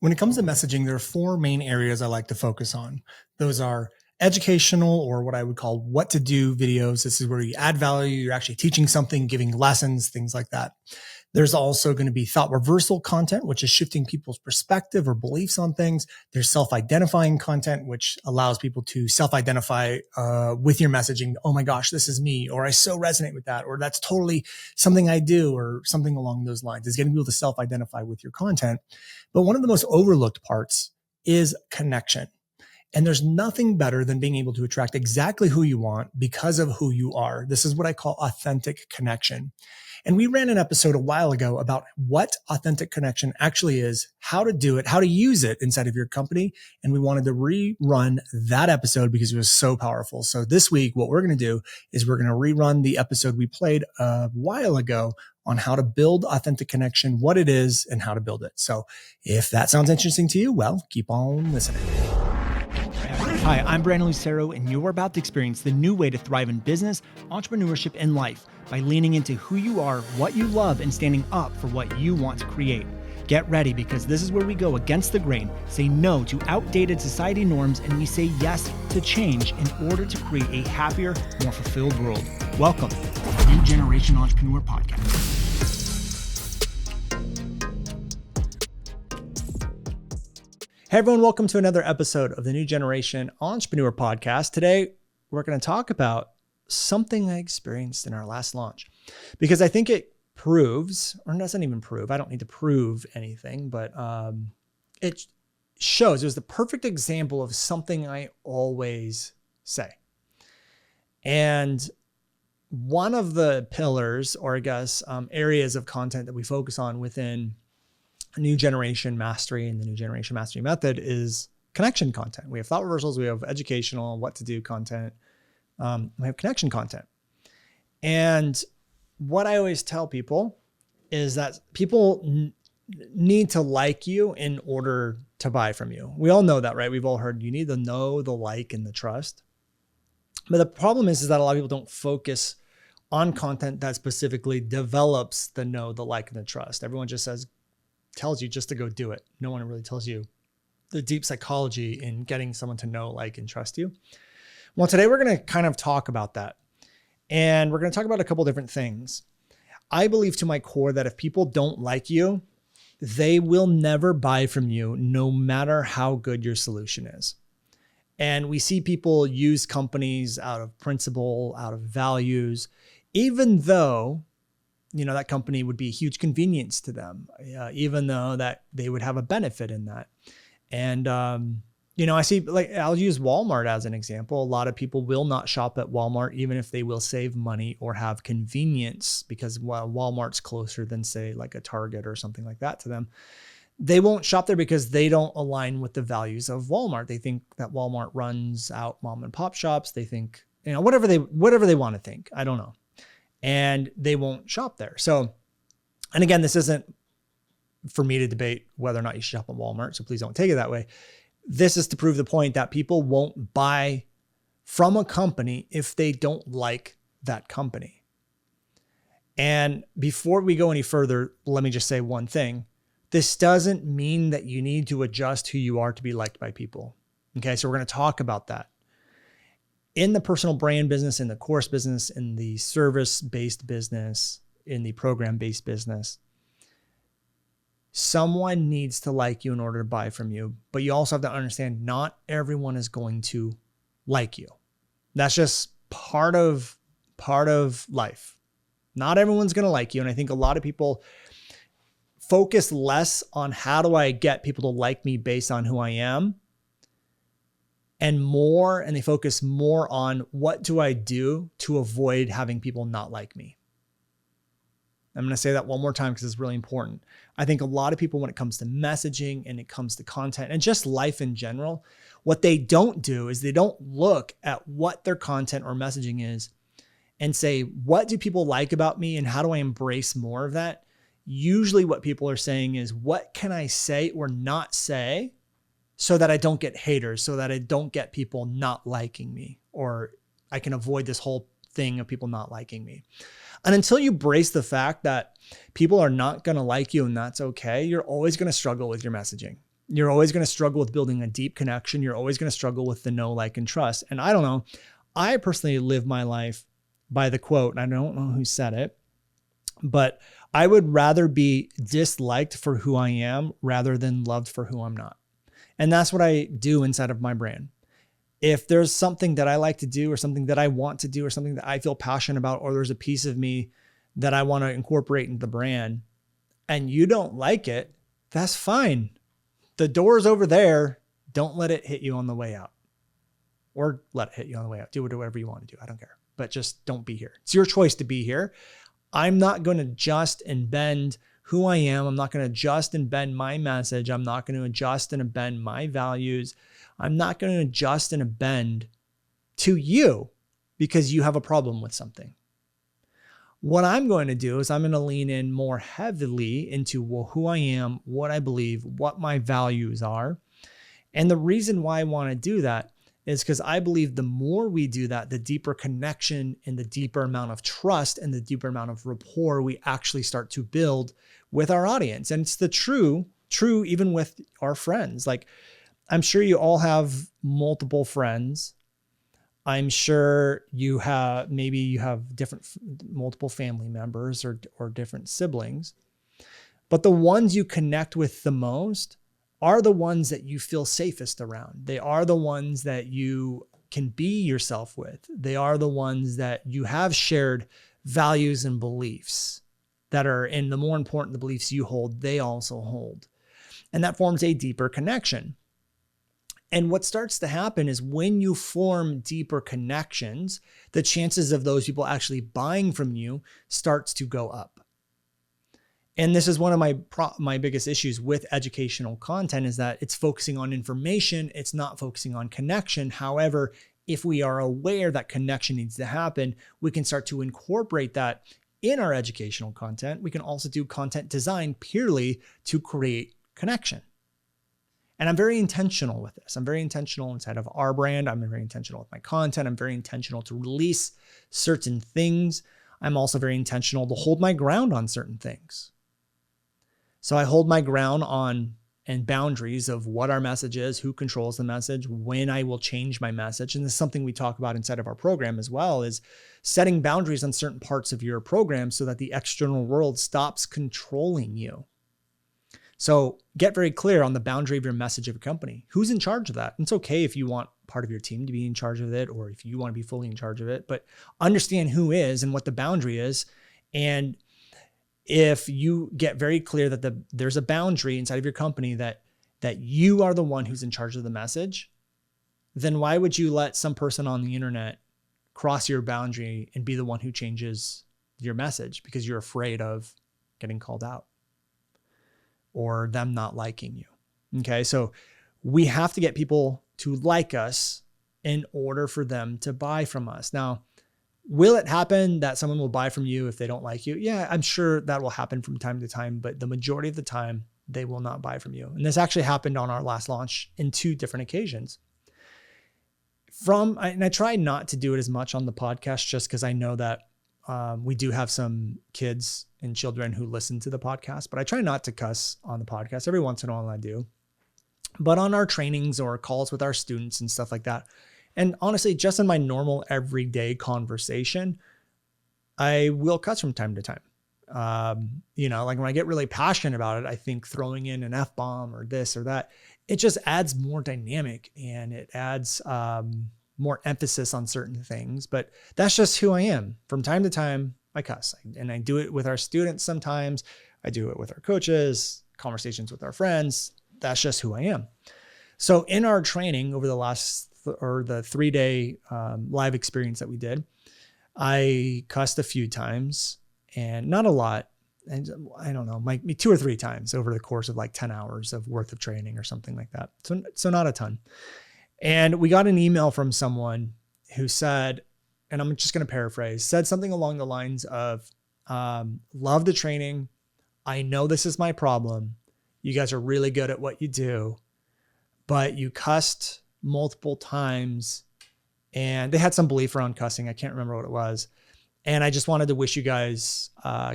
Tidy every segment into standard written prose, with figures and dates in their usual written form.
When it comes to messaging, there are four main areas I like to focus on. Those are educational, or what I would call what to do videos. This is where you add value. You're actually teaching something, giving lessons, things like that. There's also going to be thought reversal content, which is shifting people's perspective or beliefs on things. There's self-identifying content, which allows people to self-identify with your messaging. Oh my gosh, this is me, or I so resonate with that, or that's totally something I do, or something along those lines. Is getting people to self-identify with your content. But one of the most overlooked parts is connection. And there's nothing better than being able to attract exactly who you want because of who you are. This is what I call authentic connection. And we ran an episode a while ago about what authentic connection actually is, how to do it, how to use it inside of your company. And we wanted to rerun that episode because it was so powerful. So this week, what we're going to do is we're going to rerun the episode we played a while ago on how to build authentic connection, what it is, and how to build it. So if that sounds interesting to you, well, keep on listening. Hi, I'm Brandon Lucero, and you're about to experience the new way to thrive in business, entrepreneurship, and life by leaning into who you are, what you love, and standing up for what you want to create. Get ready, because this is where we go against the grain, say no to outdated society norms, and we say yes to change in order to create a happier, more fulfilled world. Welcome to the New Generation Entrepreneur Podcast. Hey everyone, welcome to another episode of the New Generation Entrepreneur Podcast. Today, we're going to talk about something I experienced in our last launch, because I think it proves, or doesn't even prove, I don't need to prove anything, but it shows, it was the perfect example of something I always say. And one of the pillars, or I guess areas of content that we focus on within New Generation Mastery and the New Generation Mastery method is connection content. We have thought reversals, we have educational, what to do content, we have connection content. And what I always tell people is that people need to like you in order to buy from you. We all know that, right? We've all heard you need to know, the like, and the trust. But the problem is that a lot of people don't focus on content that specifically develops the know, the like, and the trust. Everyone just tells you just to go do it. No one really tells you the deep psychology in getting someone to know, like, and trust you. Well, today we're going to kind of talk about that. And we're going to talk about a couple different things. I believe to my core that if people don't like you, they will never buy from you, no matter how good your solution is. And we see people use companies out of principle, out of values, even though that company would be a huge convenience to them, even though that they would have a benefit in that. And, I see, like, I'll use Walmart as an example. A lot of people will not shop at Walmart, even if they will save money or have convenience, because Walmart's closer than, say, like a Target or something like that to them. They won't shop there because they don't align with the values of Walmart. They think that Walmart runs out mom and pop shops. They think, whatever they want to think. I don't know. And they won't shop there. So, and again, this isn't for me to debate whether or not you should shop at Walmart, so please don't take it that way. This is to prove the point that people won't buy from a company if they don't like that company. And before we go any further, let me just say one thing. This doesn't mean that you need to adjust who you are to be liked by people. Okay, so we're going to talk about that. In the personal brand business, in the course business, in the service-based business, in the program-based business, someone needs to like you in order to buy from you. But you also have to understand not everyone is going to like you. That's just part of life. Not everyone's going to like you. And I think a lot of people focus less on how do I get people to like me based on who I am, and they focus more on what do I do to avoid having people not like me. I'm going to say that one more time because it's really important. I think a lot of people, when it comes to messaging and it comes to content and just life in general, what they don't do is they don't look at what their content or messaging is and say, what do people like about me and how do I embrace more of that? Usually what people are saying is, what can I say or not say so that I don't get haters, so that I don't get people not liking me, or I can avoid this whole thing of people not liking me. And until you brace the fact that people are not going to like you and that's okay, you're always going to struggle with your messaging. You're always going to struggle with building a deep connection. You're always going to struggle with the know, like, and trust. And I don't know. I personally live my life by the quote, and I don't know who said it, but I would rather be disliked for who I am rather than loved for who I'm not. And that's what I do inside of my brand. If there's something that I like to do or something that I want to do or something that I feel passionate about, or there's a piece of me that I want to incorporate into the brand and you don't like it, that's fine. The door's over there. Don't let it hit you on the way out, or let it hit you on the way out. Do whatever you want to do. I don't care, but just don't be here. It's your choice to be here. I'm not going to adjust and bend who I am. I'm not going to adjust and bend my message. I'm not going to adjust and bend my values. I'm not going to adjust and bend to you because you have a problem with something. What I'm going to do is I'm going to lean in more heavily into who I am, what I believe, what my values are. And the reason why I want to do that is because I believe the more we do that, the deeper connection and the deeper amount of trust and the deeper amount of rapport we actually start to build with our audience. And it's the true even with our friends. Like, I'm sure you all have multiple friends. I'm sure you have multiple family members or different siblings, but the ones you connect with the most are the ones that you feel safest around. They are the ones that you can be yourself with. They are the ones that you have shared values and beliefs that are, and the more important the beliefs you hold, they also hold. And that forms a deeper connection. And what starts to happen is when you form deeper connections, the chances of those people actually buying from you starts to go up. And this is one of my biggest issues with educational content, is that it's focusing on information. It's not focusing on connection. However, if we are aware that connection needs to happen, we can start to incorporate that in our educational content. We can also do content design purely to create connection. And I'm very intentional with this. I'm very intentional inside of our brand. I'm very intentional with my content. I'm very intentional to release certain things. I'm also very intentional to hold my ground on certain things. So I hold my ground on and boundaries of what our message is, who controls the message, when I will change my message. And this is something we talk about inside of our program as well, is setting boundaries on certain parts of your program so that the external world stops controlling you. So get very clear on the boundary of your message of a company. Who's in charge of that? It's okay if you want part of your team to be in charge of it, or if you want to be fully in charge of it, but understand who is and what the boundary is. And if you get very clear that there's a boundary inside of your company that you are the one who's in charge of the message, then why would you let some person on the internet cross your boundary and be the one who changes your message because you're afraid of getting called out or them not liking you? Okay. So we have to get people to like us in order for them to buy from us. Now, will it happen that someone will buy from you if they don't like you? Yeah, I'm sure that will happen from time to time, but the majority of the time they will not buy from you. And this actually happened on our last launch in 2 different occasions. And I try not to do it as much on the podcast just because I know that we do have some kids and children who listen to the podcast, but I try not to cuss on the podcast. Every once in a while I do. But on our trainings or calls with our students and stuff like that, and honestly, just in my normal everyday conversation, I will cuss from time to time. Like when I get really passionate about it, I think throwing in an F-bomb or this or that, it just adds more dynamic and it adds more emphasis on certain things. But that's just who I am. From time to time, I cuss. And I do it with our students sometimes. I do it with our coaches, conversations with our friends. That's just who I am. So in our training over the 3-day live experience that we did, I cussed a few times, and not a lot. And I don't know, maybe 2 or 3 times over the course of like 10 hours of worth of training or something like that. So not a ton. And we got an email from someone who said, and I'm just going to paraphrase, said something along the lines of, love the training. I know this is my problem. You guys are really good at what you do, but you cussed multiple times, and they had some belief around cussing. I can't remember what it was. And I just wanted to wish you guys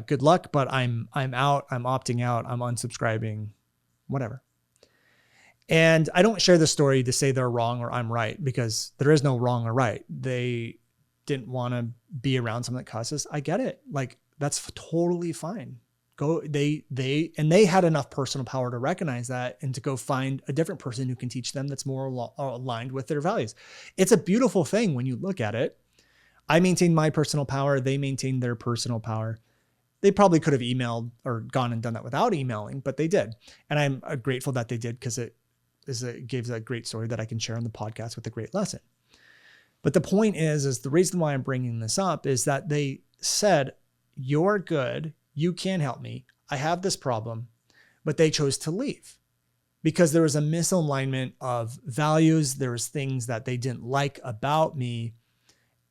good luck, but I'm out. I'm opting out. I'm unsubscribing, whatever. And I don't share the story to say they're wrong or I'm right, because there is no wrong or right. They didn't want to be around someone that cusses. I get it. Like, that's totally fine. They had enough personal power to recognize that and to go find a different person who can teach them that's more aligned with their values. It's a beautiful thing when you look at it. I maintained my personal power. They maintained their personal power. They probably could have emailed or gone and done that without emailing, but they did. And I'm grateful that they did, because it gives a great story that I can share on the podcast with a great lesson. But the point is the reason why I'm bringing this up is that they said, you're good. You can help me. I have this problem, but they chose to leave because there was a misalignment of values. There was things that they didn't like about me.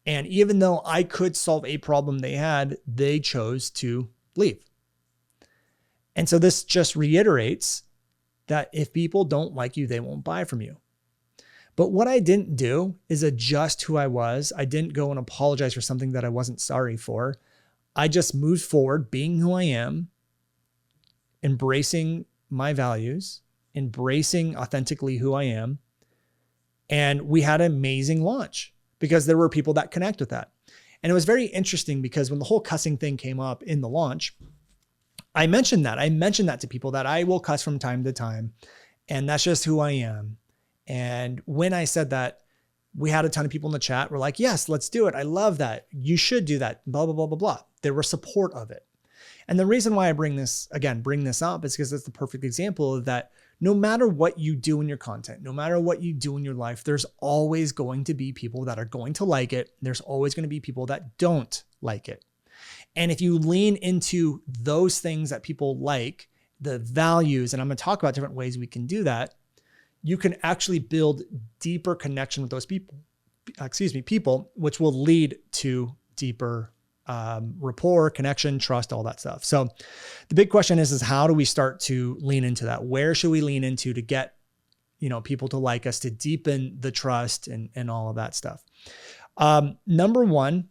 And even though I could solve a problem they had, they chose to leave. And so this just reiterates that if people don't like you, they won't buy from you. But what I didn't do is adjust who I was. I didn't go and apologize for something that I wasn't sorry for. I just moved forward being who I am, embracing my values, embracing authentically who I am. And we had an amazing launch because there were people that connect with that. And it was very interesting because when the whole cussing thing came up in the launch, I mentioned that to people, that I will cuss from time to time. And that's just who I am. And when I said that, we had a ton of people in the chat were like, yes, let's do it. I love that. You should do that. Blah, blah, blah, blah, blah. There were support of it. And the reason why I bring this up is because it's the perfect example of that. No matter what you do in your content, no matter what you do in your life, there's always going to be people that are going to like it. There's always going to be people that don't like it. And if you lean into those things that people like, the values, and I'm going to talk about different ways we can do that, you can actually build deeper connection with those people, which will lead to deeper rapport, connection, trust, all that stuff. So the big question is how do we start to lean into that? Where should we lean into to get, people to like us, to deepen the trust and all of that stuff? Number one,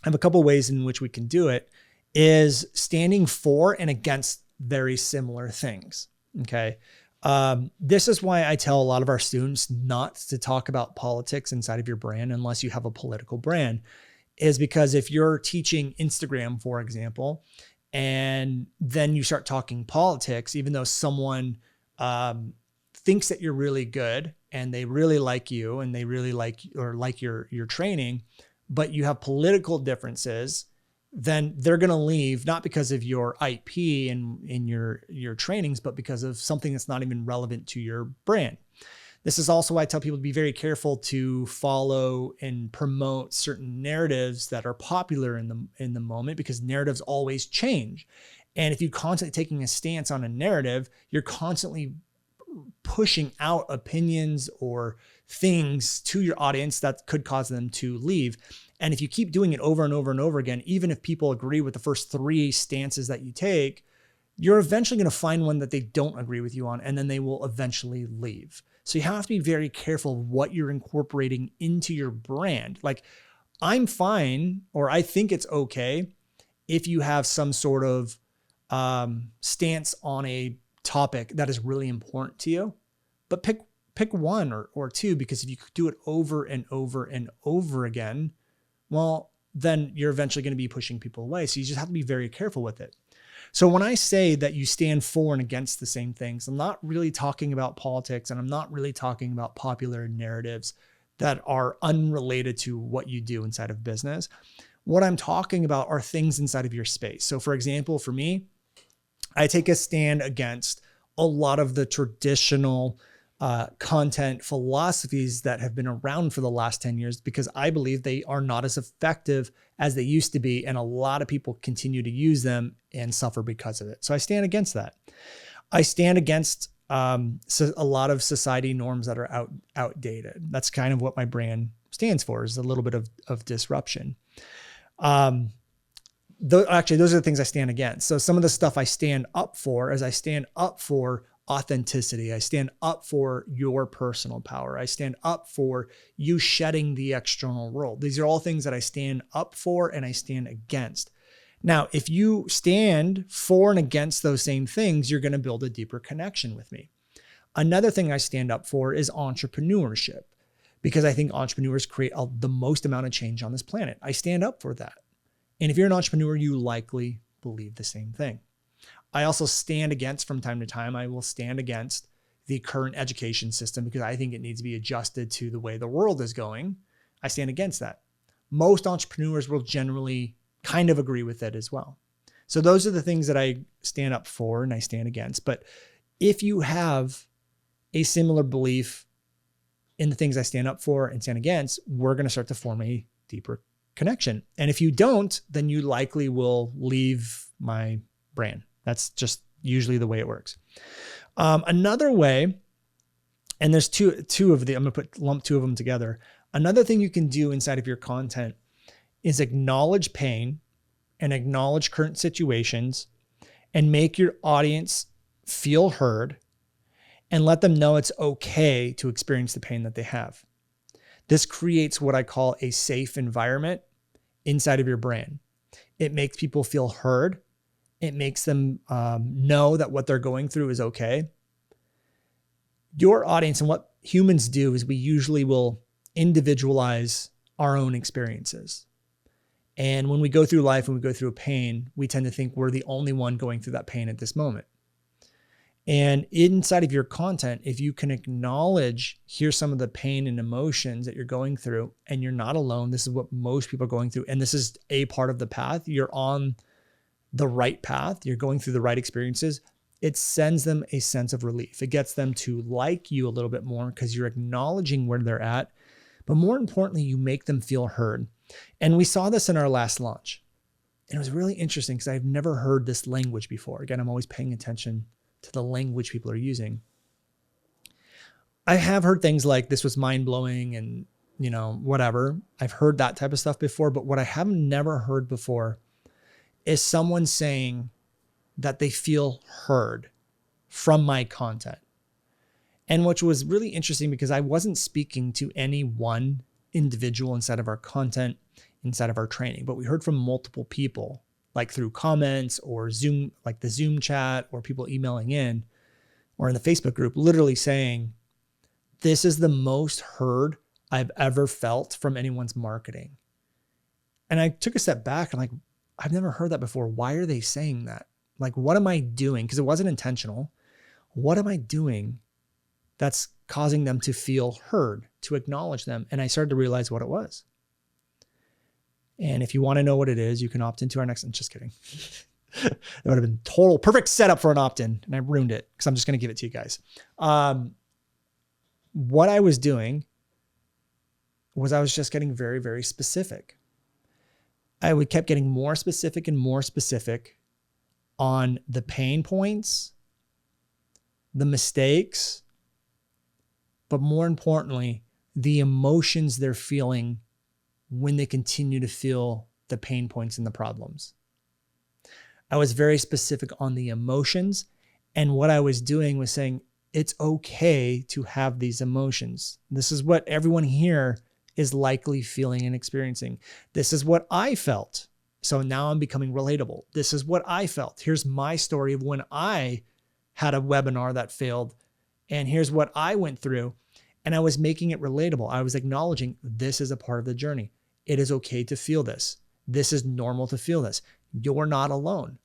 I have a couple of ways in which we can do it, is standing for and against very similar things. Okay. This is why I tell a lot of our students not to talk about politics inside of your brand unless you have a political brand, is because if you're teaching Instagram, for example, and then you start talking politics, even though someone thinks that you're really good and they really like you and they really like your training, but you have political differences, then they're going to leave, not because of your IP and in your trainings, but because of something that's not even relevant to your brand. This is also why I tell people to be very careful to follow and promote certain narratives that are popular in the moment, because narratives always change. And if you're constantly taking a stance on a narrative, you're constantly pushing out opinions or things to your audience that could cause them to leave. And if you keep doing it over and over and over again, even if people agree with the first 3 stances that you take, you're eventually going to find one that they don't agree with you on, and then they will eventually leave. So you have to be very careful what you're incorporating into your brand. Like, I'm fine, or I think it's okay if you have some sort of stance on a topic that is really important to you, but pick one or 2, because if you do it over and over and over again, well, then you're eventually going to be pushing people away. So you just have to be very careful with it. So when I say that you stand for and against the same things, I'm not really talking about politics, and I'm not really talking about popular narratives that are unrelated to what you do inside of business. What I'm talking about are things inside of your space. So for example, for me, I take a stand against a lot of the traditional content philosophies that have been around for the last 10 years, because I believe they are not as effective as they used to be. And a lot of people continue to use them and suffer because of it. So I stand against that. I stand against a lot of society norms that are outdated. That's kind of what my brand stands for, is a little bit of disruption. Actually, those are the things I stand against. So some of the stuff I stand up for is I stand up for authenticity. I stand up for your personal power. I stand up for you shedding the external role. These are all things that I stand up for and I stand against. Now, if you stand for and against those same things, you're going to build a deeper connection with me. Another thing I stand up for is entrepreneurship, because I think entrepreneurs create the most amount of change on this planet. I stand up for that. And if you're an entrepreneur, you likely believe the same thing. I also stand against, from time to time, I will stand against the current education system because I think it needs to be adjusted to the way the world is going. I stand against that. Most entrepreneurs will generally kind of agree with it as well. So those are the things that I stand up for and I stand against. But if you have a similar belief in the things I stand up for and stand against, we're going to start to form a deeper connection. And if you don't, then you likely will leave my brand. That's just usually the way it works. Another way, and there's two of the, I'm going to lump two of them together. Another thing you can do inside of your content is acknowledge pain and acknowledge current situations and make your audience feel heard and let them know it's okay to experience the pain that they have. This creates what I call a safe environment inside of your brand. It makes people feel heard. It makes them know that what they're going through is okay. Your audience, and what humans do, is we usually will individualize our own experiences. And when we go through life and we go through a pain, we tend to think we're the only one going through that pain at this moment. And inside of your content, if you can acknowledge, here's some of the pain and emotions that you're going through, and you're not alone. This is what most people are going through. And this is a part of the path. You're on the right path. You're going through the right experiences. It sends them a sense of relief. It gets them to like you a little bit more because you're acknowledging where they're at. But more importantly, you make them feel heard. And we saw this in our last launch. And it was really interesting because I've never heard this language before. Again, I'm always paying attention to the language people are using. I have heard things like this was mind-blowing and, whatever. I've heard that type of stuff before, but what I have never heard before is someone saying that they feel heard from my content. And which was really interesting because I wasn't speaking to any one individual inside of our content, inside of our training, but we heard from multiple people, like through comments or Zoom, like the Zoom chat, or people emailing in, or in the Facebook group, literally saying, this is the most heard I've ever felt from anyone's marketing. And I took a step back and I've never heard that before. Why are they saying that? Like, what am I doing? Because it wasn't intentional. What am I doing that's causing them to feel heard, to acknowledge them? And I started to realize what it was. And if you want to know what it is, you can opt into our next. I'm just kidding. That would have been total perfect setup for an opt-in, and I ruined it because I'm just going to give it to you guys. What I was doing was I was just getting very, very specific. I kept getting more specific and more specific on the pain points, the mistakes, but more importantly, the emotions they're feeling when they continue to feel the pain points and the problems. I was very specific on the emotions, and what I was doing was saying, it's okay to have these emotions. This is what everyone here is likely feeling and experiencing. This is what I felt. So now I'm becoming relatable. This is what I felt. Here's my story of when I had a webinar that failed, and here's what I went through. And I was making it relatable. I was acknowledging this is a part of the journey. It is okay to feel this. This is normal to feel this. You're not alone.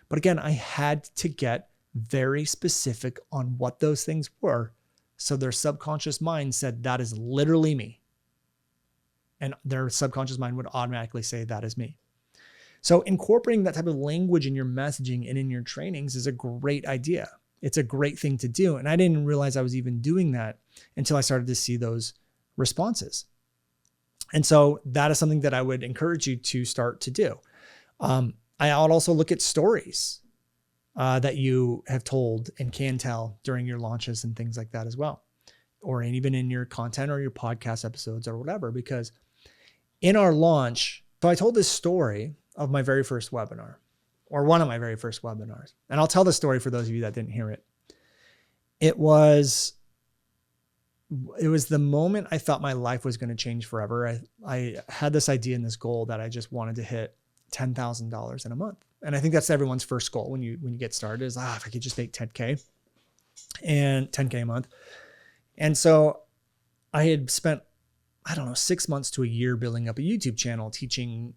But again, I had to get very specific on what those things were. So their subconscious mind said, that is literally me. And their subconscious mind would automatically say, that is me. So incorporating that type of language in your messaging and in your trainings is a great idea. It's a great thing to do. And I didn't realize I was even doing that until I started to see those responses. And so that is something that I would encourage you to start to do. I would also look at stories that you have told and can tell during your launches and things like that as well, or even in your content or your podcast episodes or whatever, because in our launch, so I told this story of my very first webinar, or one of my very first webinars. And I'll tell the story for those of you that didn't hear it. It was the moment I thought my life was going to change forever. I had this idea and this goal that I just wanted to hit $10,000 in a month. And I think that's everyone's first goal when you get started is, if I could just make 10K. and 10K a month. And so I had spent, I don't know, 6 months to a year building up a YouTube channel, teaching,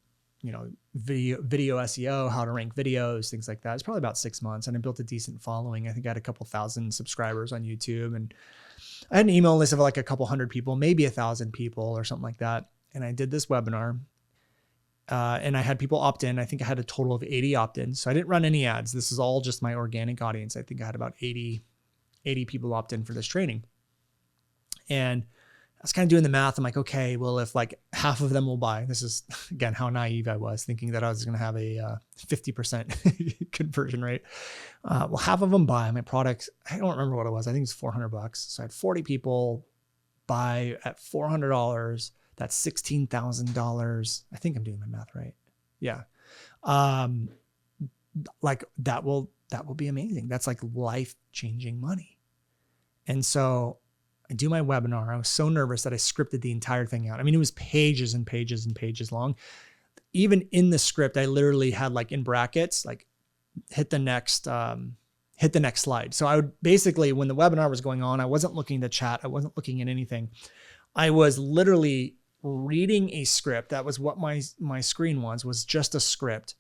video SEO, how to rank videos, things like that. It's probably about 6 months, and I built a decent following. I think I had a couple thousand subscribers on YouTube, and I had an email list of like a couple hundred people, maybe 1,000 people or something like that. And I did this webinar, and I had people opt in. I think I had a total of 80 opt-ins. So I didn't run any ads. This is all just my organic audience. I think I had about 80 people opt in for this training. And I was kind of doing the math. I'm like, okay, well, if like half of them will buy, this is again, how naive I was, thinking that I was going to have a 50% conversion rate. Well, half of them buy my product. I don't remember what it was. I think it's $400. So I had 40 people buy at $400. That's $16,000. I think I'm doing my math right. Yeah. Like that will be amazing. That's like life-changing money. And so I do my webinar. I was so nervous that I scripted the entire thing out. I mean, it was pages and pages and pages long. Even in the script, I literally had like in brackets, like hit the next slide. So I would basically, when the webinar was going on, I wasn't looking at the chat. I wasn't looking at anything. I was literally reading a script. That was what my screen was just a script.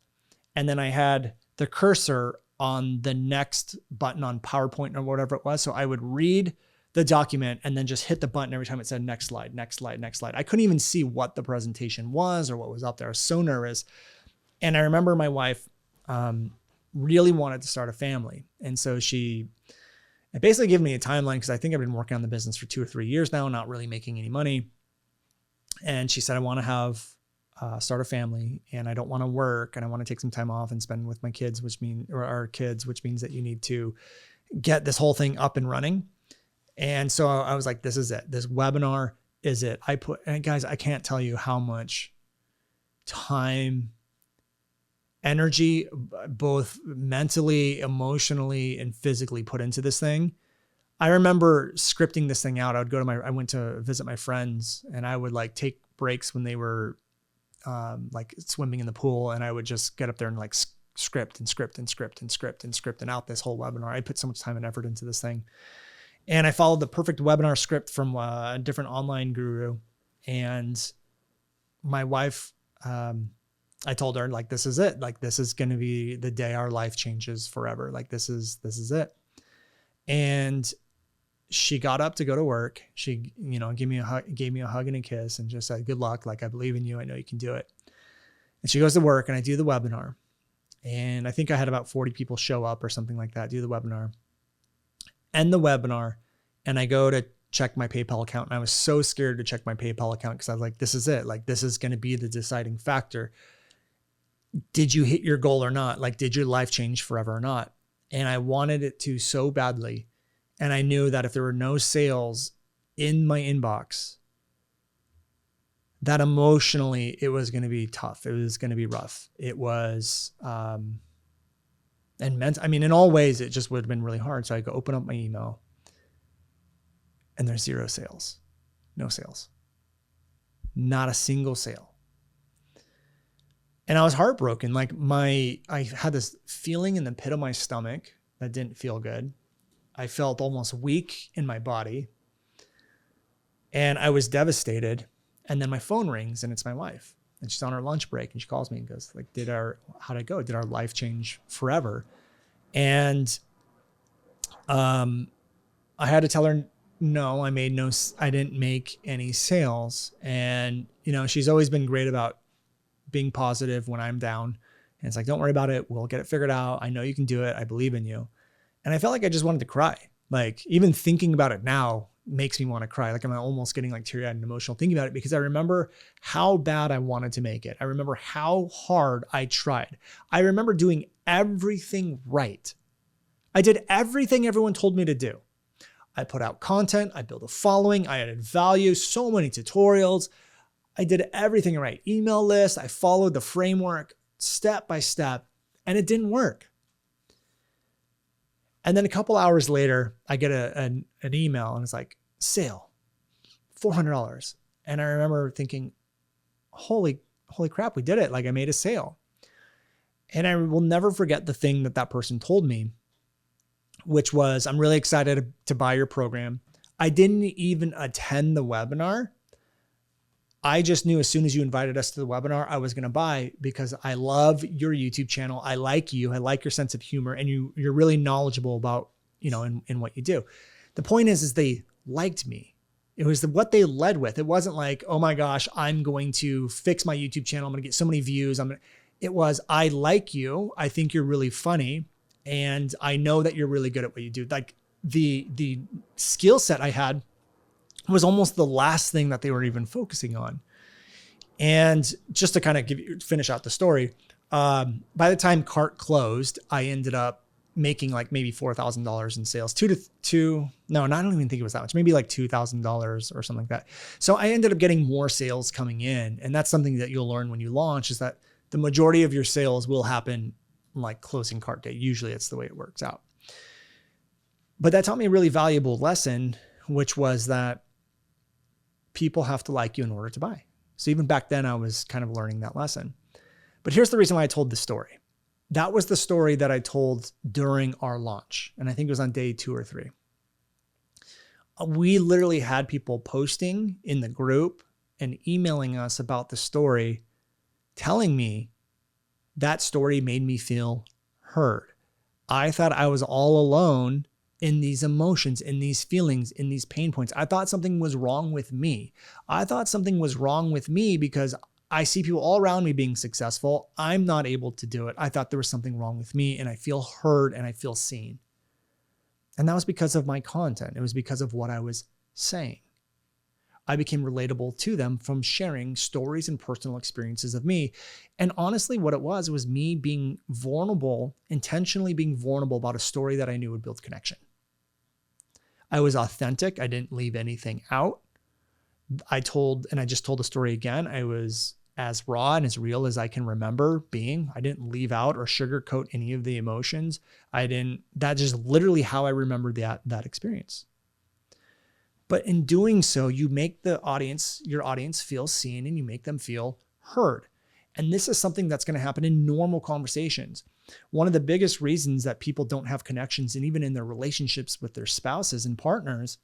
And then I had the cursor on the next button on PowerPoint or whatever it was. So I would read the document and then just hit the button every time it said next slide, next slide, next slide. I couldn't even see what the presentation was or what was up there. I was so nervous. And I remember my wife really wanted to start a family. And so it basically gave me a timeline, because I think I've been working on the business for 2 or 3 years now, not really making any money. And she said, I want to start a family, and I don't want to work, and I want to take some time off and spend with my kids, which means that you need to get this whole thing up and running. And so I was like, this is it. This webinar is it. And guys, I can't tell you how much time, energy, both mentally, emotionally, and physically put into this thing. I remember scripting this thing out. I went to visit my friends, and I would like take breaks when they were like swimming in the pool. And I would just get up there and like script and out this whole webinar. I put so much time and effort into this thing. And I followed the perfect webinar script from a different online guru. And my wife, I told her, like, this is it. Like, this is going to be the day our life changes forever. Like, this is it. And she got up to go to work. She, gave me a hug and a kiss, and just said, good luck. Like, I believe in you. I know you can do it. And she goes to work, and I do the webinar. And I think I had about 40 people show up or something like that, do the webinar. End the webinar, and I go to check my PayPal account. And I was so scared to check my PayPal account, because I was like, this is it. Like, this is going to be the deciding factor. Did you hit your goal or not? Like, did your life change forever or not? And I wanted it to so badly. And I knew that if there were no sales in my inbox, that emotionally it was going to be tough. It was going to be rough. It was, in all ways, it just would have been really hard. So I go open up my email, and there's 0 sales, no sales, not a single sale. And I was heartbroken. Like I had this feeling in the pit of my stomach that didn't feel good. I felt almost weak in my body, and I was devastated. And then my phone rings, and it's my wife, and she's on her lunch break, and she calls me and goes, like, how'd it go? Did our life change forever? And I had to tell her, no, I didn't make any sales. And, she's always been great about being positive when I'm down. And it's like, don't worry about it. We'll get it figured out. I know you can do it. I believe in you. And I felt like I just wanted to cry. Like, even thinking about it now makes me want to cry. Like, I'm almost getting like teary-eyed and emotional thinking about it, because I remember how bad I wanted to make it. I remember how hard I tried. I remember doing everything right. I did everything everyone told me to do. I put out content. I built a following. I added value, so many tutorials. I did everything right. Email list. I followed the framework step by step, and it didn't work. And then a couple hours later, I get an email, and it's like, sale, $400. And I remember thinking, holy crap, we did it. Like, I made a sale. And I will never forget the thing that person told me. which was, I'm really excited to buy your program. I didn't even attend the webinar. I just knew as soon as you invited us to the webinar, I was going to buy because I love your YouTube channel. I like you. I like your sense of humor, and you're really knowledgeable about, in what you do. The point is they liked me. It was what they led with. It wasn't like, oh my gosh, I'm going to fix my YouTube channel. I'm going to get so many views. It was, I like you. I think you're really funny. And I know that you're really good at what you do. Like the skill set I had was almost the last thing that they were even focusing on. And just to kind of finish out the story, by the time cart closed, I ended up making like maybe $4,000 in sales, no, I don't even think it was that much, maybe like $2,000 or something like that. So I ended up getting more sales coming in. And that's something that you'll learn when you launch, is that the majority of your sales will happen like closing cart day. Usually it's the way it works out. But that taught me a really valuable lesson, which was that people have to like you in order to buy. So even back then I was kind of learning that lesson. But here's the reason why I told this story. That was the story that I told during our launch. And I think it was on day 2 or 3. We literally had people posting in the group and emailing us about the story, telling me that story made me feel heard. I thought I was all alone in these emotions, in these feelings, in these pain points. I thought something was wrong with me. I thought something was wrong with me because I see people all around me being successful. I'm not able to do it. I thought there was something wrong with me, and I feel heard and I feel seen. And that was because of my content. It was because of what I was saying. I became relatable to them from sharing stories and personal experiences of me. And honestly, what it was me being vulnerable, intentionally being vulnerable about a story that I knew would build connection. I was authentic. I didn't leave anything out. I just told the story again. I was as raw and as real as I can remember being. I didn't leave out or sugarcoat any of the emotions. That's just literally how I remember that experience. But in doing so, you make your audience feel seen, and you make them feel heard. And this is something that's going to happen in normal conversations. One of the biggest reasons that people don't have connections, and even in their relationships with their spouses and partners,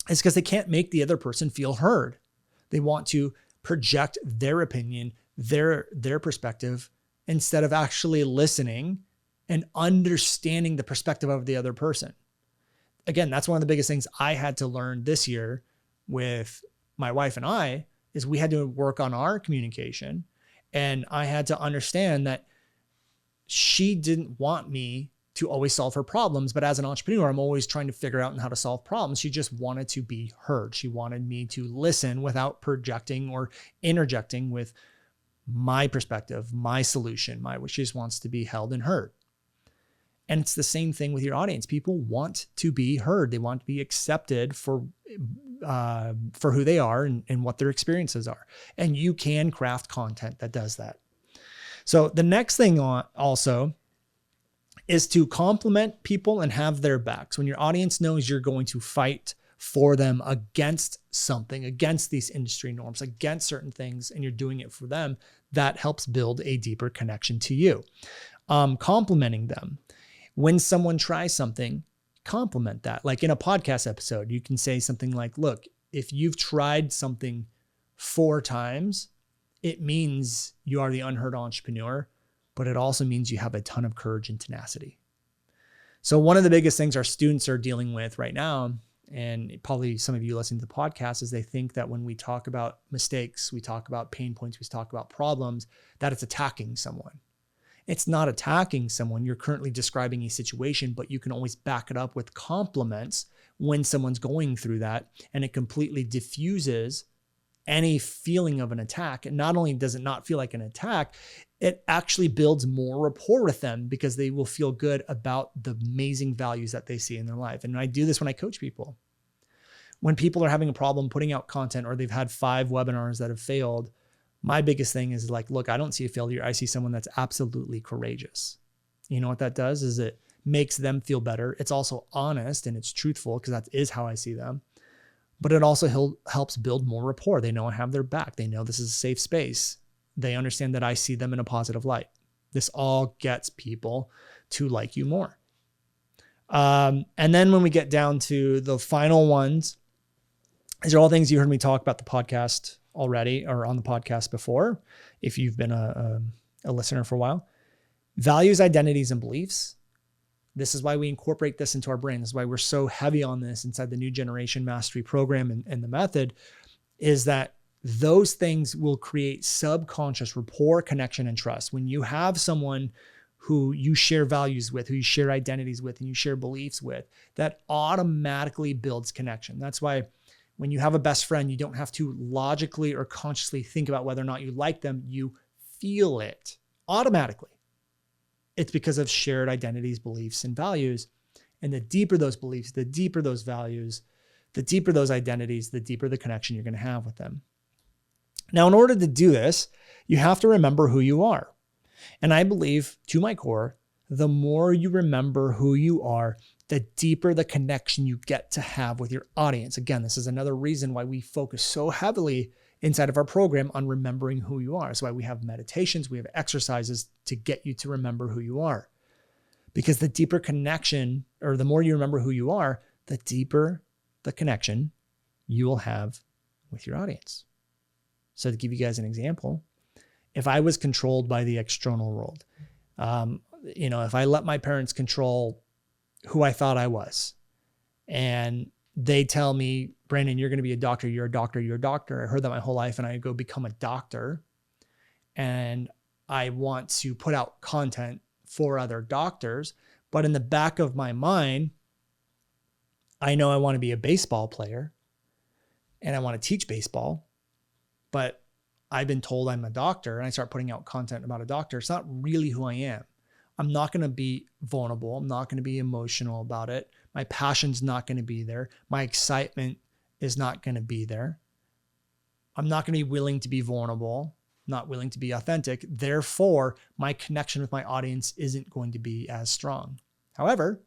is because they can't make the other person feel heard. They want to project their opinion, their perspective, instead of actually listening and understanding the perspective of the other person. Again, that's one of the biggest things I had to learn this year with my wife and I, is we had to work on our communication. And I had to understand that she didn't want me to always solve her problems. But as an entrepreneur, I'm always trying to figure out how to solve problems. She just wanted to be heard. She wanted me to listen without projecting or interjecting with my perspective, my solution, she just wants to be held and heard. And it's the same thing with your audience. People want to be heard. They want to be accepted for who they are and what their experiences are. And you can craft content that does that. So the next thing also is to compliment people and have their backs. When your audience knows you're going to fight for them against something, against these industry norms, against certain things, and you're doing it for them, that helps build a deeper connection to you. Complimenting them. When someone tries something, compliment that. Like in a podcast episode, you can say something like, look, if you've tried something 4 times, it means you are the unheard entrepreneur, but it also means you have a ton of courage and tenacity. So one of the biggest things our students are dealing with right now, and probably some of you listening to the podcast, is they think that when we talk about mistakes, we talk about pain points, we talk about problems, that it's attacking someone. It's not attacking someone. You're currently describing a situation, but you can always back it up with compliments when someone's going through that, and it completely diffuses any feeling of an attack. And not only does it not feel like an attack, it actually builds more rapport with them because they will feel good about the amazing values that they see in their life. And I do this when I coach people. When people are having a problem putting out content, or they've had 5 webinars that have failed, my biggest thing is like, look, I don't see a failure. I see someone that's absolutely courageous. You know what that does is it makes them feel better. It's also honest and it's truthful, because that is how I see them. But it also helps build more rapport. They know I have their back. They know this is a safe space. They understand that I see them in a positive light. This all gets people to like you more. And then when we get down to the final ones, these are all things you heard me talk about the podcast already or on the podcast before, if you've been a listener for a while. Values, identities, and beliefs. This is why we incorporate this into our brain. This is why we're so heavy on this inside the New Generation Mastery Program and the method, is that those things will create subconscious rapport, connection, and trust. When you have someone who you share values with, who you share identities with, and you share beliefs with, that automatically builds connection. That's why when you have a best friend, you don't have to logically or consciously think about whether or not you like them. You feel it automatically. It's because of shared identities, beliefs, and values. And the deeper those beliefs, the deeper those values, the deeper those identities, the deeper the connection you're going to have with them. Now, in order to do this, you have to remember who you are. And I believe, to my core, the more you remember who you are, the deeper the connection you get to have with your audience. Again, this is another reason why we focus so heavily inside of our program on remembering who you are. That's why we have meditations, we have exercises to get you to remember who you are. Because the deeper connection, or the more you remember who you are, the deeper the connection you will have with your audience. So to give you guys an example, if I was controlled by the external world, if I let my parents control who I thought I was, and they tell me, Brandon, you're going to be a doctor, you're a doctor, you're a doctor. I heard that my whole life, and I go become a doctor, and I want to put out content for other doctors. But in the back of my mind, I know I want to be a baseball player and I want to teach baseball, but I've been told I'm a doctor, and I start putting out content about a doctor. It's not really who I am. I'm not going to be vulnerable. I'm not going to be emotional about it. My passion's not going to be there. My excitement is not going to be there. I'm not going to be willing to be vulnerable, not willing to be authentic. Therefore, my connection with my audience isn't going to be as strong. However,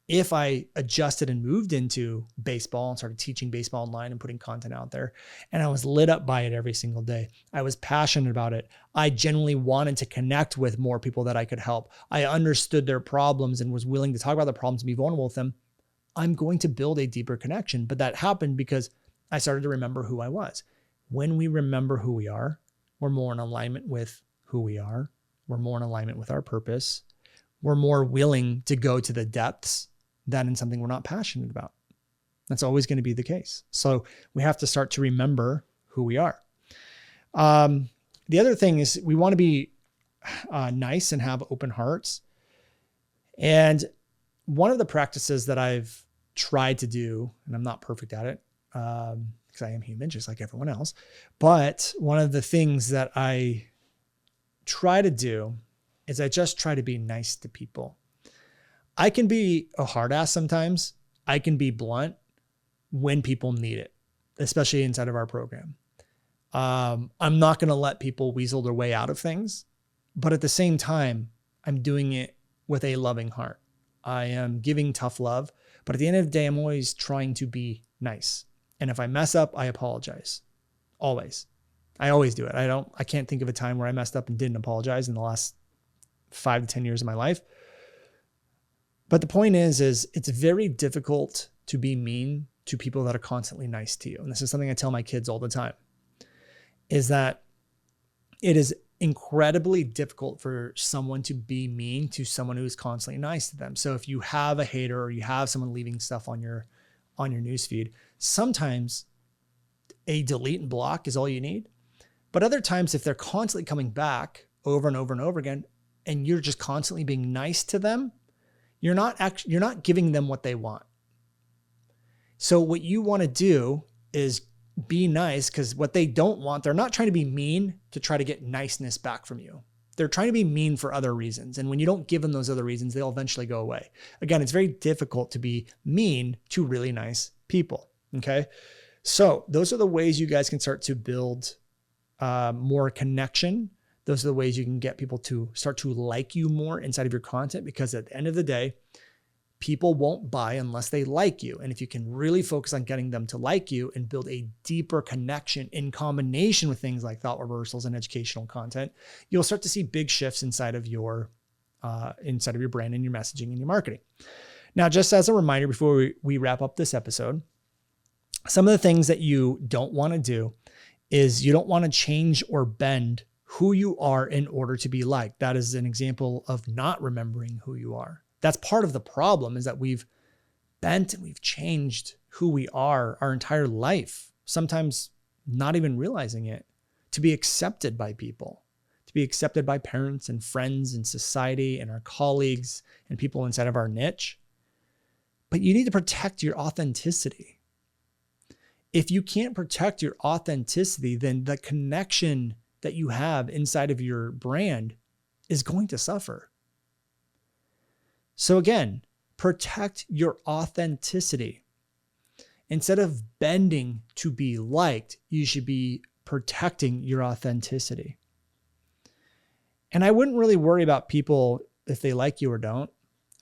if I adjusted and moved into baseball and started teaching baseball online and putting content out there, and I was lit up by it every single day, I was passionate about it, I genuinely wanted to connect with more people that I could help, I understood their problems and was willing to talk about the problems and be vulnerable with them, I'm going to build a deeper connection. But that happened because I started to remember who I was. When we remember who we are, we're more in alignment with who we are. We're more in alignment with our purpose. We're more willing to go to the depths than in something we're not passionate about. That's always going to be the case. So we have to start to remember who we are. The other thing is we want to be nice and have open hearts. And one of the practices that I've tried to do, and I'm not perfect at it, because I am human just like everyone else, but one of the things that I try to do is I just try to be nice to people. I can be a hard ass sometimes. I can be blunt when people need it, especially inside of our program. I'm not going to let people weasel their way out of things, but at the same time, I'm doing it with a loving heart. I am giving tough love, but at the end of the day, I'm always trying to be nice. And if I mess up, I apologize. Always. I always do it. I can't think of a time where I messed up and didn't apologize in the last 5 to 10 years of my life. But the point is it's very difficult to be mean to people that are constantly nice to you. And this is something I tell my kids all the time, is that it is incredibly difficult for someone to be mean to someone who is constantly nice to them. So if you have a hater or you have someone leaving stuff on your newsfeed, sometimes a delete and block is all you need. But other times, if they're constantly coming back over and over and over again, and you're just constantly being nice to them, you're not giving them what they want. So what you want to do is be nice, because what they don't want, they're not trying to be mean to try to get niceness back from you. They're trying to be mean for other reasons. And when you don't give them those other reasons, they'll eventually go away. Again, it's very difficult to be mean to really nice people. Okay. So those are the ways you guys can start to build more connection. Those are the ways you can get people to start to like you more inside of your content, because at the end of the day, people won't buy unless they like you. And if you can really focus on getting them to like you and build a deeper connection in combination with things like thought reversals and educational content, you'll start to see big shifts inside of your brand and your messaging and your marketing. Now, just as a reminder, before we wrap up this episode, some of the things that you don't want to do is you don't want to change or bend who you are in order to be liked. That is an example of not remembering who you are. That's part of the problem, is that we've bent and we've changed who we are our entire life, sometimes not even realizing it, to be accepted by people, to be accepted by parents and friends and society and our colleagues and people inside of our niche. But you need to protect your authenticity. If you can't protect your authenticity, then the connection that you have inside of your brand is going to suffer. So again, protect your authenticity. Instead of bending to be liked, you should be protecting your authenticity. And I wouldn't really worry about people if they like you or don't.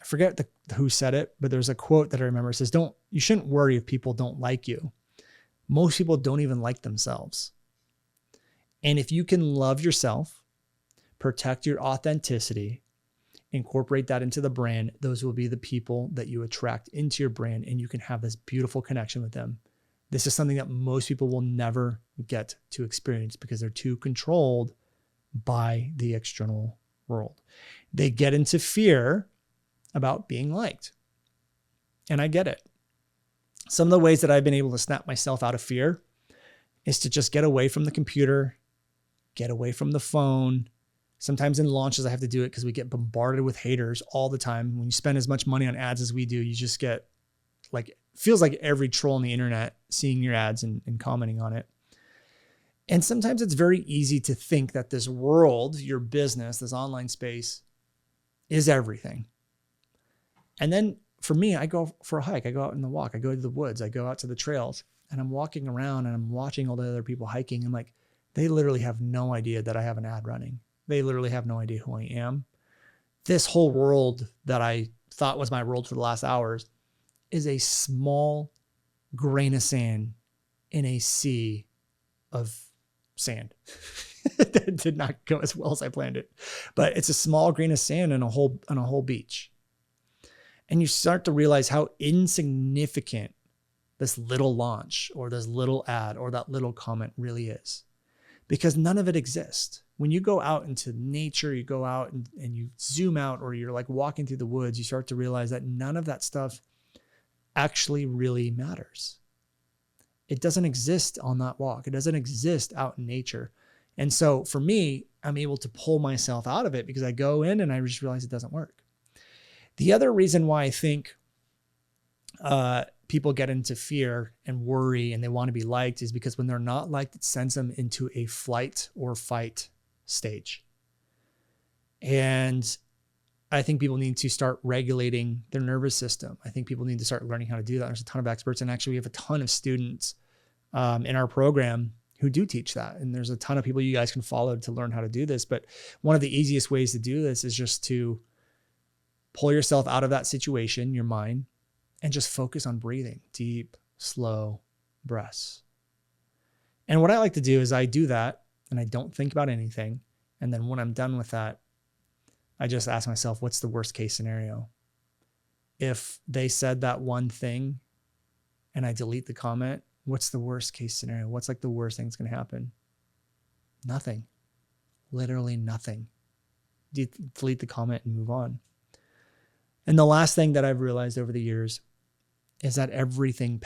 I forget who said it, but there's a quote that I remember. It says, you shouldn't worry if people don't like you. Most people don't even like themselves. And if you can love yourself, protect your authenticity, incorporate that into the brand, those will be the people that you attract into your brand, and you can have this beautiful connection with them. This is something that most people will never get to experience because they're too controlled by the external world. They get into fear about being liked. And I get it. Some of the ways that I've been able to snap myself out of fear is to just get away from the computer, get away from the phone. Sometimes in launches, I have to do it because we get bombarded with haters all the time. When you spend as much money on ads as we do, you just get feels like every troll on the internet seeing your ads and commenting on it. And sometimes it's very easy to think that this world, your business, this online space is everything. And then for me, I go for a hike. I go out in the walk. I go to the woods. I go out to the trails, and I'm walking around and I'm watching all the other people hiking. I'm like, they literally have no idea that I have an ad running. They literally have no idea who I am. This whole world that I thought was my world for the last hours is a small grain of sand in a sea of sand. That did not go as well as I planned it, but it's a small grain of sand in a whole beach. And you start to realize how insignificant this little launch or this little ad or that little comment really is, because none of it exists. When you go out into nature, you go out and you zoom out, or you're like walking through the woods, you start to realize that none of that stuff actually really matters. It doesn't exist on that walk. It doesn't exist out in nature. And so for me, I'm able to pull myself out of it because I go in and I just realize it doesn't work. The other reason why I think people get into fear and worry and they want to be liked is because when they're not liked, it sends them into a flight or fight stage. And I think people need to start regulating their nervous system. I think people need to start learning how to do that. There's a ton of experts, and actually we have a ton of students in our program who do teach that. And there's a ton of people you guys can follow to learn how to do this. But one of the easiest ways to do this is just to pull yourself out of that situation, your mind, and just focus on breathing, deep, slow breaths. And what I like to do is I do that and I don't think about anything. And then when I'm done with that, I just ask myself, what's the worst case scenario? If they said that one thing and I delete the comment, what's the worst case scenario? What's like the worst thing that's going to happen? Nothing. Literally nothing. Delete the comment and move on. And the last thing that I've realized over the years is that everything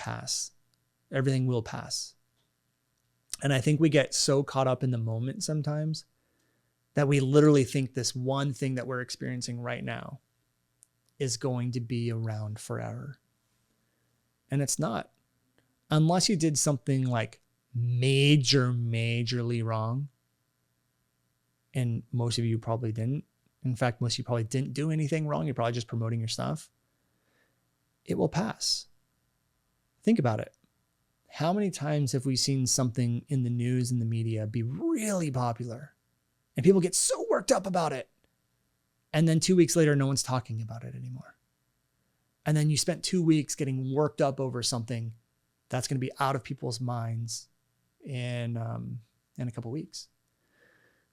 will pass. And I think we get so caught up in the moment sometimes that we literally think this one thing that we're experiencing right now is going to be around forever. And it's not. Unless you did something like majorly wrong. And most of you probably didn't. In fact, most of you probably didn't do anything wrong. You're probably just promoting your stuff. It will pass. Think about it. How many times have we seen something in the news and the media be really popular and people get so worked up about it, and then 2 weeks later, no one's talking about it anymore? And then you spent 2 weeks getting worked up over something that's going to be out of people's minds in a couple of weeks.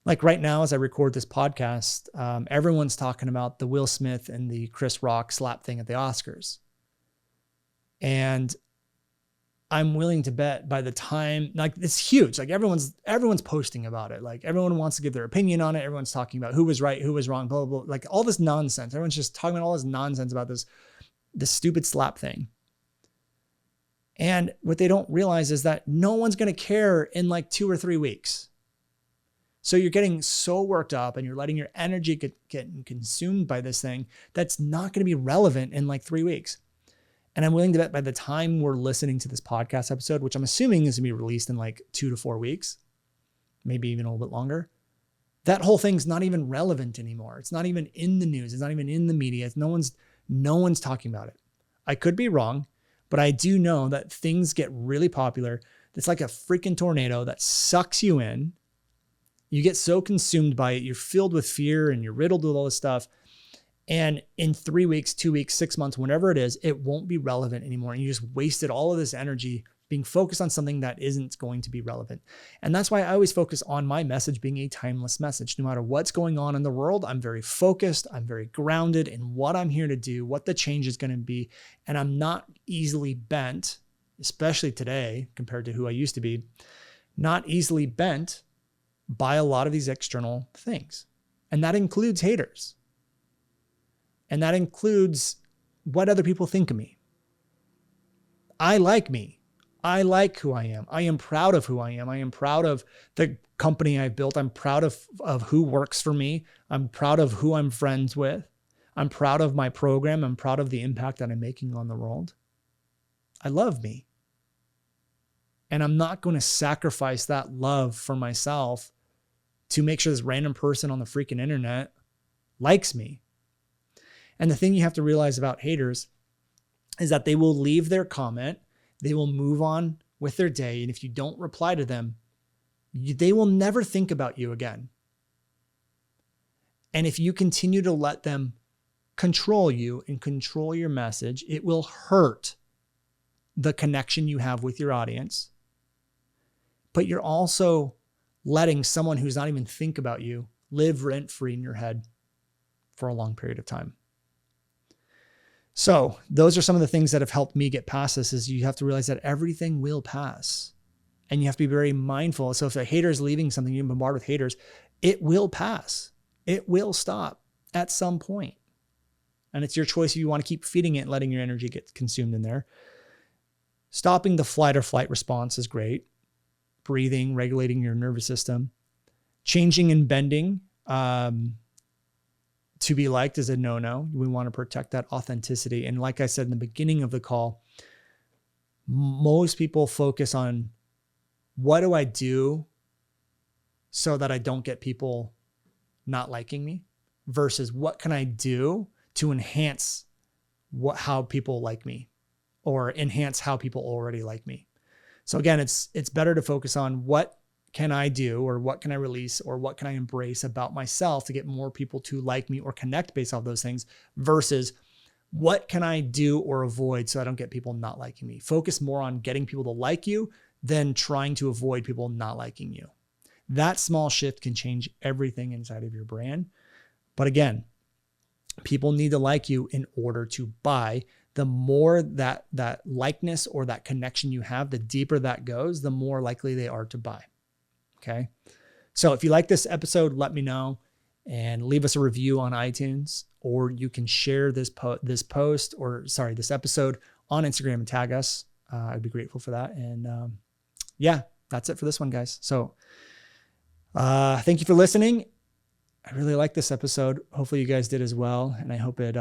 Like right now, as I record this podcast, everyone's talking about the Will Smith and the Chris Rock slap thing at the Oscars. And I'm willing to bet by the time, like, it's huge. Like everyone's posting about it. Like everyone wants to give their opinion on it. Everyone's talking about who was right, who was wrong, blah, blah, blah. Like all this nonsense. Everyone's just talking about all this nonsense about this stupid slap thing. And what they don't realize is that no one's going to care in like 2 or 3 weeks. So you're getting so worked up and you're letting your energy get consumed by this thing that's not going to be relevant in like 3 weeks. And I'm willing to bet by the time we're listening to this podcast episode, which I'm assuming is going to be released in like 2 to 4 weeks, maybe even a little bit longer, that whole thing's not even relevant anymore. It's not even in the news. It's not even in the media. No one's talking about it. I could be wrong, but I do know that things get really popular. It's like a freaking tornado that sucks you in. You get so consumed by it. You're filled with fear and you're riddled with all this stuff. And in 3 weeks, 2 weeks, 6 months, whenever it is, it won't be relevant anymore. And you just wasted all of this energy being focused on something that isn't going to be relevant. And that's why I always focus on my message being a timeless message. No matter what's going on in the world, I'm very focused. I'm very grounded in what I'm here to do, what the change is going to be. And I'm not easily bent, especially today compared to who I used to be, not easily bent by a lot of these external things. And that includes haters. And that includes what other people think of me. I like me. I like who I am. I am proud of who I am. I am proud of the company I've built. I'm proud of who works for me. I'm proud of who I'm friends with. I'm proud of my program. I'm proud of the impact that I'm making on the world. I love me. And I'm not going to sacrifice that love for myself to make sure this random person on the freaking internet likes me. And the thing you have to realize about haters is that they will leave their comment, they will move on with their day, and if you don't reply to them, they will never think about you again. And if you continue to let them control you and control your message, it will hurt the connection you have with your audience. But you're also letting someone who's not even think about you live rent-free in your head for a long period of time. So those are some of the things that have helped me get past this. Is you have to realize that everything will pass and you have to be very mindful. So if a hater is leaving something, you bombard with haters, it will pass. It will stop at some point. And it's your choice if you want to keep feeding it and letting your energy get consumed in there. Stopping the flight or flight response is great. Breathing, regulating your nervous system, changing and bending to be liked is a no-no. We want to protect that authenticity. And like I said in the beginning of the call, most people focus on what do I do so that I don't get people not liking me versus what can I do to enhance how people like me or enhance how people already like me. So again, it's better to focus on what can I do or what can I release or what can I embrace about myself to get more people to like me or connect based off those things versus what can I do or avoid so I don't get people not liking me. Focus more on getting people to like you than trying to avoid people not liking you. That small shift can change everything inside of your brand. But again, people need to like you in order to buy. The more that likeness or that connection you have, the deeper that goes, the more likely they are to buy. Okay. So if you like this episode, let me know and leave us a review on iTunes, or you can share this episode on Instagram and tag us. I'd be grateful for that. And yeah, that's it for this one, guys. So thank you for listening. I really like this episode. Hopefully you guys did as well. And I hope it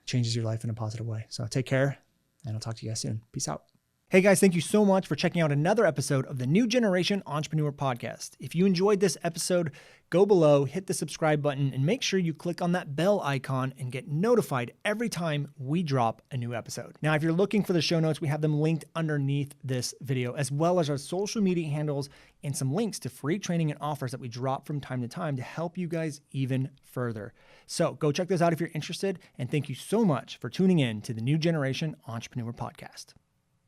changes your life in a positive way. So take care and I'll talk to you guys soon. Peace out. Hey guys, thank you so much for checking out another episode of the New Generation Entrepreneur Podcast. If you enjoyed this episode, go below, hit the subscribe button, and make sure you click on that bell icon and get notified every time we drop a new episode. Now, if you're looking for the show notes, we have them linked underneath this video, as well as our social media handles and some links to free training and offers that we drop from time to time to help you guys even further. So go check this out if you're interested, and thank you so much for tuning in to the New Generation Entrepreneur Podcast.